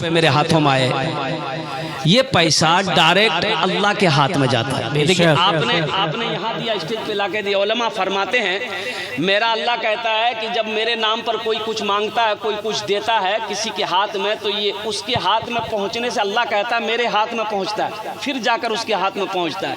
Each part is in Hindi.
पे मेरे हाथों में आए, ये पैसा डायरेक्ट अल्लाह के हाथ में जाता है। देखिए आपने यहाँ दिया, स्टेज पे लाके दिया। उलमा फरमाते हैं मेरा अल्लाह कहता है कि जब मेरे नाम पर कोई कुछ मांगता है, कोई कुछ देता है किसी के हाथ में, तो ये उसके हाथ में पहुँचने से अल्लाह कहता है मेरे हाथ में पहुँचता है, फिर जाकर उसके हाथ में पहुँचता है।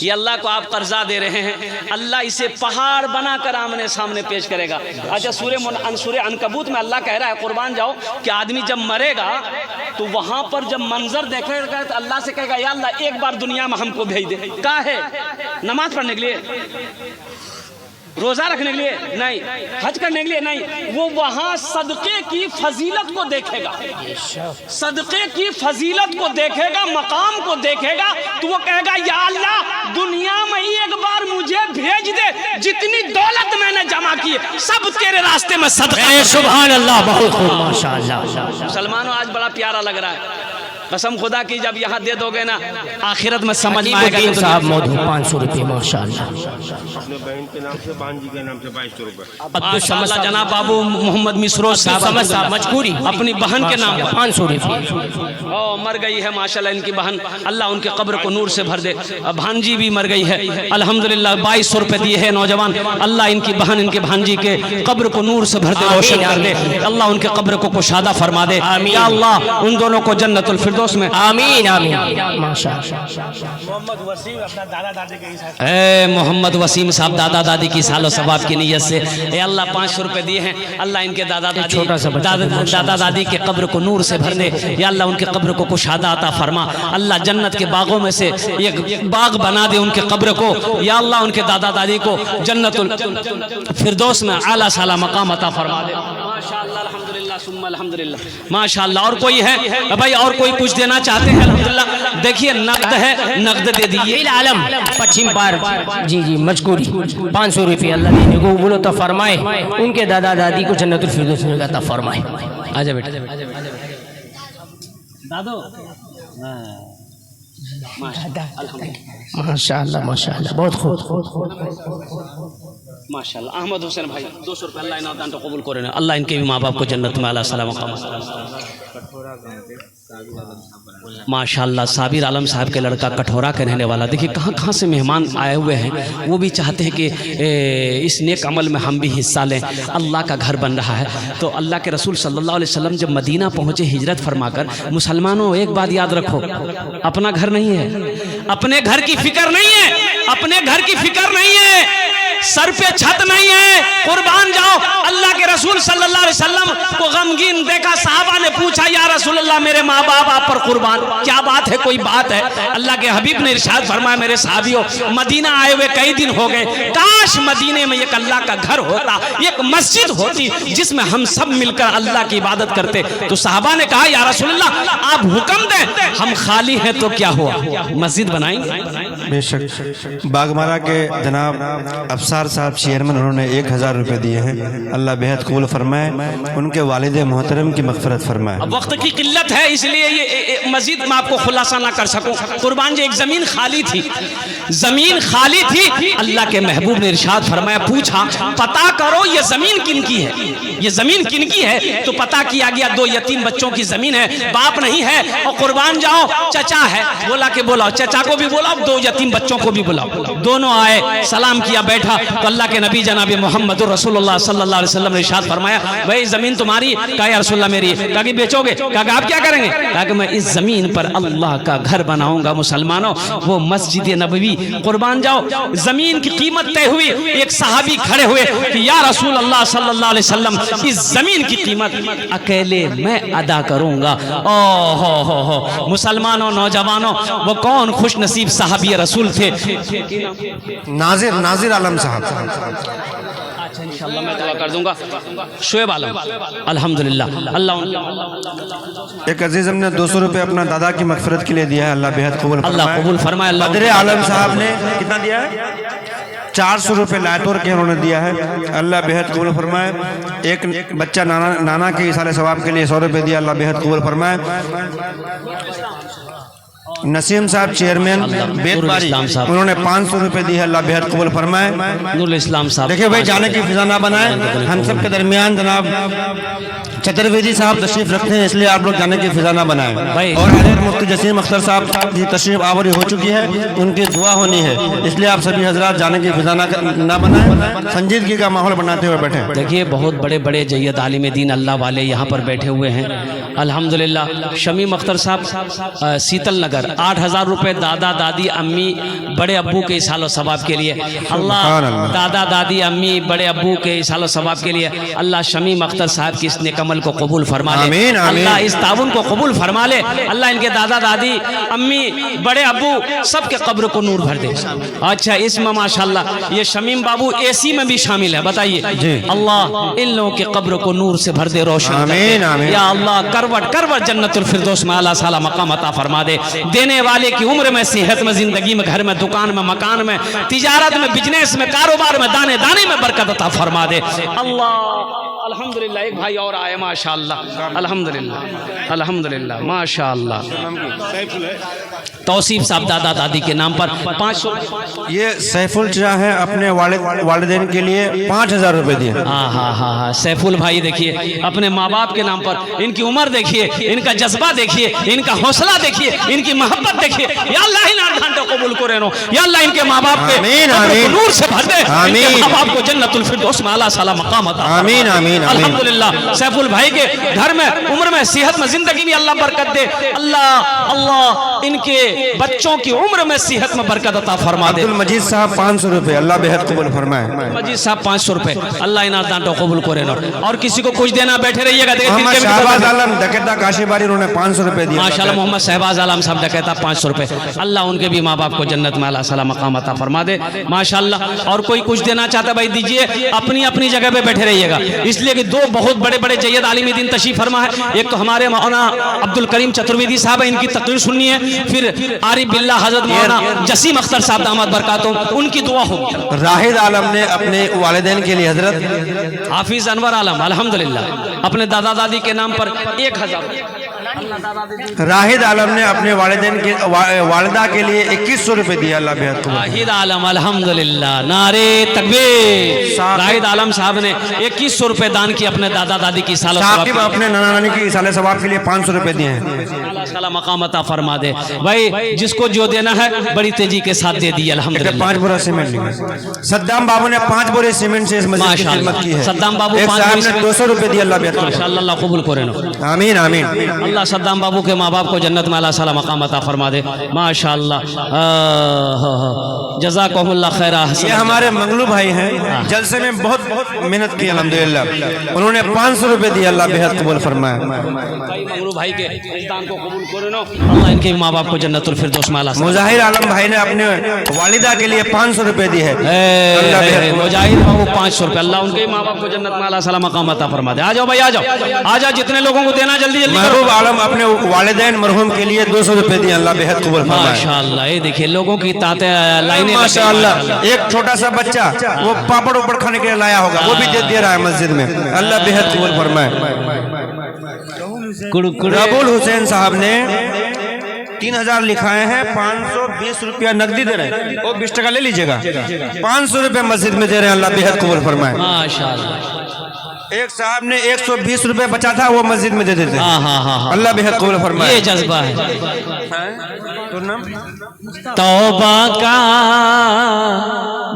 ये अल्लाह को आप कर्जा दे रहे हैं, अल्लाह इसे पहाड़ बनाकर आमने सामने पेश करेगा। अच्छा सूरह अनकबूत में अल्लाह कह रहा है कुर्बान जाओ कि आदमी जब मरेगा तो वहां पर जब मंजर देखेगा तो अल्लाह से कहेगा या अल्लाह एक बार दुनिया में हमको भेज दे। का है? नमाज पढ़ने के लिए, रोजा रखने के लिए नहीं, हज करने के लिए नहीं, वो वहां सदक़े की फजीलत को देखेगा, सदक़े की फजीलत को देखेगा, मकाम को देखेगा, तो वो कहेगा या अल्लाह दुनिया में एक बार मुझे भेज दे, जितनी दौलत मैंने जमा की है सब तेरे रास्ते में सदका। सुभान अल्लाह, बहुत खूब, माशाअल्लाह। मुसलमानों आज बड़ा प्यारा लग रहा है, कसम खुदा की जब यहाँ दे दोगे ना आखिरत में समझ में आएगा। साहब मौजूद 500 रुपये, माशाअल्लाह। अपने बहन के नाम से, बहन जी के नाम से 2200 रुपये। माशाअल्लाह जनाब बाबू मोहम्मद मिसरो साहब मजकूरी अपनी बहन के नाम 500 रुपये। मर गई है माशाअल्लाह इनकी बहन, अल्लाह उनके कब्र को नूर से भर दे। भांजी भी मर गई है, अल्हम्दुलिल्लाह 2200 रुपये दिए हैं नौजवान। अल्लाह इनकी बहन, इनके भांजी के कब्र को नूर से भर दे, रोशन कर दे। अल्लाह उनके कब्र को कुशादा फरमा दे। या अल्लाह उन दोनों को जन्नतुल फिरदौस में आमीन आमीन। माशाअल्लाह। मोहम्मद वसीम अपना दादा दादी के हिसाब ए मोहम्मद वसीम साहब दादा दादी की सालो सवाब की नीयत से ए अल्लाह 500 रुपये दिए हैं। अल्लाह इनके दादा दादी के कब्र को नूर से भर दे। या अल्लाह उनके कब्र को कुशादा अता फरमा। अल्लाह जन्नत के बागों में से एक बाग बना दे उनके कब्र को। या अल्लाह उनके दादा दादी को जन्नतुल फिरदौस में आला साला मकाम अता फरमा दे। माशाअल्लाह, अल्हम्दुलिल्लाह सुम्मा अल्हम्दुलिल्लाह, माशाअल्लाह। और कोई है भाई, और कोई कुछ देना चाहते हैं? अल्हम्दुलिल्लाह देखिए नकद है, नकद दे दीजिए। आलम पश्चिम पार जी जी मजकूरी 500 रुपये अल्लाह देने को बोलो तो फरमाए, उनके दादा दादी को जन्नतुल फिरदौस में अता फरमाए। आजा बेटा दादो। माशाअल्लाह माशाअल्लाह, बहुत खूब माशाअल्लाह। अहमद हुसैन भाई 200 रुपये अल्लाह इनाम दान तो कबूल करे ना। अल्लाह इनके भी माँ बाप को जन्नत में आला सलाम माशाअल्लाह। साबिर आलम साहब के लड़का कठोरा के रहने वाला। देखिए कहाँ कहाँ से मेहमान आए हुए हैं, वो भी चाहते हैं कि इस नेक अमल में हम भी हिस्सा लें। अल्लाह का घर बन रहा है। तो अल्लाह के रसूल सल्लल्लाहु अलैहि वसल्लम जब मदीना पहुँचे हिजरत फरमाकर, मुसलमानों एक बात याद रखो, अपना घर नहीं है, अपने घर की फिक्र नहीं है, अपने घर की फिक्र नहीं है, सर पे छत नहीं है, कुर्बान जाओ। अल्लाह के रसूल सल्लल्लाहु अलैहि वसल्लम को गमगीन देखा, साहबा ने पूछा या रसूल अल्लाह मेरे माँ बाप आप पर कुर्बान, क्या बात है, कोई बात है? अल्लाह के हबीब ने इरशाद फरमाया मेरे साहबियों मदीना आए हुए कई दिन हो गए, काश मदीने में एक अल्लाह का घर होता, एक मस्जिद होती जिसमें हम सब मिलकर अल्लाह की इबादत करते। तो साहबा ने कहा या रसूल अल्लाह आप हुक्म दें, हम खाली हैं तो क्या हुआ, मस्जिद बनाएंगे। बेशक बागमारा के जनाब अफसार साहब चेयरमैन, उन्होंने 1000 रुपये दिए हैं। अल्लाह बेहद कबूल फरमाए, उनके वालिद मोहतरम की मग़फ़िरत फरमाए। अब वक्त की किल्लत है इसलिए ये मजीद मैं आपको खुलासा ना कर सकूं। कुर्बान जी एक जमीन खाली थी, जमीन खाली थी। अल्लाह के महबूब ने इरशाद फरमाया, पूछा पता करो ये जमीन किनकी है, ये जमीन किनकी है? तो पता किया गया 2 यतीम बच्चों की जमीन है, बाप नहीं है। और कुर्बान जाओ चचा है, बोला कि बुलाओ, चचा को भी बुलाओ, 2 यतीम बच्चों को भी बुलाओ। दोनों आए, सलाम किया, बैठा। तो अल्लाह के नबी जनाब मोहम्मद रसूलुल्लाह सल्लल्लाहु अलैहि वसल्लम ने इरशाद फरमाया, भाई जमीन तुम्हारी? कहा या रसूलल्लाह मेरी। कहा कि बेचोगे? कहा आप क्या करेंगे? कहा कि मैं इस जमीन पर अल्लाह का घर बनाऊंगा। मुसलमानों वो मस्जिद नबवी, कुर्बान जाओ जमीन की कीमत तय हुई। एक सहाबी खड़े हुए कि या रसूल अल्लाह सल्लल्लाहु अलैहि वसल्लम इस जमीन की कीमत अकेले मैं अदा करूंगा। ओ हो मुसलमानों, नौजवानों, वो कौन खुश नसीब सहाबी रसूल थे? नाजिर आलम साहब। अच्छा इंशाअल्लाह मैं दुआ कर दूंगा। शुएब आलम अल्हम्दुलिल्लाह। अल्लाह एक अजीज हमने 200 रुपये अपना दादा की मग़फ़िरत के लिए दिया है। अल्लाह बेहद कबूल फरमाए। अल्लाह कबूल फरमाए। बदर आलम साहब ने कितना दिया है? 400 रुपये लातूर के उन्होंने दिया है। अल्लाह बेहद कबूल फरमाए। एक बच्चा नाना के इसाले सवाब के लिए 100 रुपये दिया। अल्लाह बेहद कबूल फरमाए। नसीम साहब चेयरमैन बेतबारी, उन्होंने 500 रुपए दी है। अल्लाह बेहद कबूल फरमाए। नूरुल इस्लाम साहब, देखिए भाई, जाने की फिजा ना बनाए। हम सब के दरमियान जनाब चतुर्वेदी साहब तशरीफ रखते हैं, इसलिए आप लोग जाने की फिजा ना बनाए। और हजरत मुफ्ती जसीम अख्तर साहब की तशरीफ आवरी हो चुकी है, उनकी दुआ होनी है, इसलिए आप सभी हजरात जाने की फिजा ना बनाए, संजीदगी का माहौल बनाते हुए बैठे। देखिए बहुत बड़े बड़े जय्यद आलिम दीन अल्लाह वाले यहाँ पर बैठे हुए हैं अल्हम्दुलिल्लाह। शमीम अख्तर साहब शीतल नगर 8,000 रुपए दादा दादी अम्मी बड़े अब्बू के इसालो सवाब के लिए। अल्लाह दादा दादी अम्मी बड़े अब्बू के इसालो सवाब के लिए अल्लाह शमीम अख्तर साहब की इस नेक अमल को कबूल फरमा ले। अल्लाह इस ताउन को कबूल फरमा ले। अल्लाह इनके दादा दादी अम्मी बड़े अब्बू सबके कब्र को नूर भर दे। अच्छा, इसमें माशाल्लाह ये शमीम बाबू एसी में भी शामिल है। बताइए, अल्लाह इन लोगों के कब्र को नूर से भर दे, रोशन कर दे। या अल्लाह करवट करवट जन्नतुल फिरदौस में आला साला मकाम अता फरमा दे। देने वाले की उम्र में, सेहत में, जिंदगी में, घर में, दुकान में, मकान में, तिजारत में, बिजनेस में, कारोबार में, दाने दाने में बरकत अता फरमा दे। अल्लाह अल्हम्दुलिल्लाह। एक भाई और आए माशाअल्लाह, अल्हम्दुलिल्लाह अल्हम्दुलिल्लाह माशाअल्लाह। तौसीफ साहब दादा दादी के नाम पर 500। ये सैफुल शाह है, अपने वालिदैन के लिए 5,000 रुपए दिए। हाँ हाँ हाँ हाँ, सैफुल भाई देखिए अपने माँ बाप के नाम पर, इनकी उम्र देखिए, इनका जज्बा देखिए, इनका हौसला देखिए, इनकी मोहब्बत देखिए। या अल्लाह इन 8 घंटों को कबूल करे नो। या अल्लाह इनके माँ बाप के नूर से भर दे, इनके माँ बाप को जन्नतुल फिरदौस में आला साला मकाम अता। आमीन आमीन। अल्हम्दुलिल्लाह। सैफुल भाई के घर में, उम्र में, सेहत में, जिंदगी में अल्लाह बरकत दे। अल्लाह अल्लाह इनके बच्चों की उम्र में, सेहत में बरकत अता फरमा दे। अब्दुल मजीद साहब 500 रुपए, अल्लाह बेहद कबूल फरमाए। मजीद साहब 500 रुपए, अल्लाह इन दांटों कबूल करे ना। और किसी को कुछ देना बैठे रहिएगा। मोहम्मद शहबाज आलम डकैता काशीबारी, उन्होंने 500 रुपए दिए। माशाल्लाह, मोहम्मद शहबाज आलम साहब डकैता 500 रुपए, अल्लाह उनके भी माँ बाप को जन्नत में आला साला मकाम अता फरमा दे माशाल्लाह। और कोई कुछ देना चाहता है भाई दीजिए, अपनी अपनी जगह पे बैठे रहिएगा, इसलिए कि 2 बहुत बड़े बड़े जय्यद आलिम दीन तशरीफ फरमा है। एक तो हमारे मौलाना अब्दुल करीम चतुर्वेदी साहब है, इनकी तकरीर सुननी है। फिर आरिफ बिल्ला हजरत मौलाना जसीम अख्तर साहब दामद बरकातुहू, उनकी दुआ होगी। राहिद आलम ने अपने वालिदैन के लिए हजरत हाफिज अनवर आलम अल्हम्दुलिल्लाह अपने दादा दादी के नाम पर 1,000। राहिद आलम ने अपने वालिदा के लिए 2100 रुपए दिया। अल्लाह बेहद कबूल। राहिद आलम अल्हम्दुलिल्लाह, नारे तकबीर। राहिद आलम साहब ने 2100 रुपए दान किए अपने दादा दादी की साल साकिब अपने नाना नानी की साले सवाब के लिए 500 रुपए दिए हैं। अल्लाह साला मकाम अता फरमा दे। भाई जिसको जो देना है बड़ी तेजी के साथ दे दी अल्हम्दुलिल्लाह। 5 बोरा सीमेंट। सद्दाम बाबू ने 5 बोरे सीमेंट से इस मस्जिद की खिदमत की है। सद्दाम बाबू एक साहब ने 200 रुपए दिए। अल्लाह बेहद माशाअल्लाह, अल्लाह कबूल करे ना। आमीन आमीन। अल्लाह सद्दाम बाबू के माँ बाप को जन्नत में अल्लाह साला मकाम अता फरमा दे माशाअल्लाह। जज़ाकुमुल्लाह खैरा। ये हमारे मंगलू भाई हैं, जलसे में बहुत मेहनत की अल्हम्दुलिल्लाह, उन्होंने 500 रुपए दिए। अल्लाह बेहद कबूल फरमाए। मंगलू भाई के दान को कबूल करे ना, अल्लाह इनके माँ बाप को जन्नतुल फिरदौस में अल्लाह। मुजाहिर आलम भाई ने अपने वालिदा के लिए 500 रुपए दी है। मुजाहिर बाबू 500 रुपए, अल्लाह उनके माँ बाप को जन्नत में अल्लाह साला मकाम अता फरमा दे। आ जाओ भाई, आ जाओ आ जाओ, जितने लोगों को देना जल्दी जल्दी। महबूब आलम अपने वालिदैन मरहूम के लिए 200 रुपए दिए। अल्लाह बेहद कबूल फरमाए। माशाअल्लाह, ये देखिए लोगों की ताते लाइनें। माशाअल्लाह, एक छोटा सा बच्चा वो पापड़ ऊपर खाने के लिए लाया होगा, वो भी दे रहा है मस्जिद में। अल्लाह बेहद कबूल फरमाए। रबुल हुसैन साहब ने 3000 लिखाए हैं, 520 रुपया नकदी दे रहे हैं, वो 20 टका ले लीजिएगा। 500 रुपए मस्जिद में दे रहे हैं। अल्लाह बेहद कबूल फरमाए। माशाअल्लाह। एक साहब ने 120 रुपए बचा था, वो मस्जिद में दे देते। अल्लाह बेहद कबूल फरमाए। ये जज्बा है। तो नाम तौबा का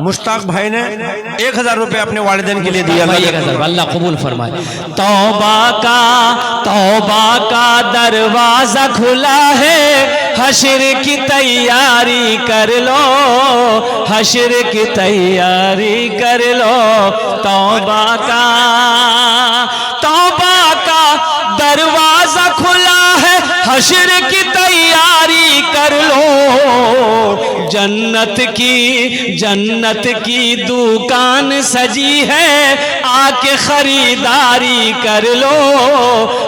मुश्ताक भाई ने 1000 रुपए अपने वालिदैन के लिए दिया। अल्लाह कबूल फरमाए। तौबा का दरवाजा खुला है, हश्र की तैयारी कर लो, हश्र की तैयारी कर लो। तौबा का दरवाजा खुला है, हश्र की तैयारी कर लो। जन्नत की दुकान सजी है, आके खरीदारी कर लो,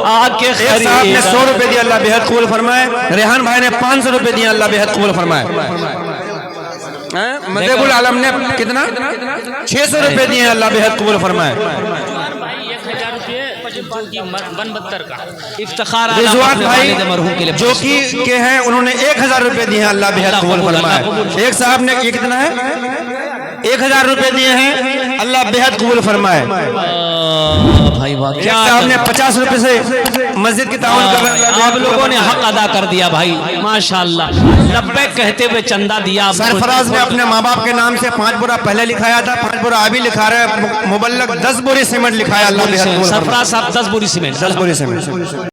आके खरीदारी। 100 रुपए दिया। अल्लाह बेहद कबूल फरमाए। रेहान भाई ने 500 रुपए दिया। अल्लाह बेहद कबूल फरमाए। मदेबुल आलम ने कितना 600 रुपए दिए। अल्लाह बेहद कबूल फरमाए। इफ्तिखार आला रिजवान अपने भाई वालिद मरहूम के लिए जो कि के हैं, उन्होंने 1000 रुपए दिए हैं, अल्लाह बेहद कबूल फरमाए। एक साहब ने ये कितना है, 1000 रुपए दिए हैं, अल्लाह बेहद कबूल फरमाए। भाई वाह, एक क्या साहब ने 50 रुपए से मस्जिद की ताउन कर, आप लोगों ने हक अदा कर दिया भाई, माशाल्लाह। लब्बैक कहते हुए चंदा दिया आप लोगों ने। सरफराज ने अपने माँ बाप के नाम से 5 बोरा पहले लिखाया था, 5 बोरा अभी लिखा रहे हैं, मुबल्लग 10 बोरी सीमेंट लिखाया, अल्लाह बेहद कबूल फरमाए। सरफराज साहब 10 बोरी सीमेंट। 10 बोरी सीमेंट।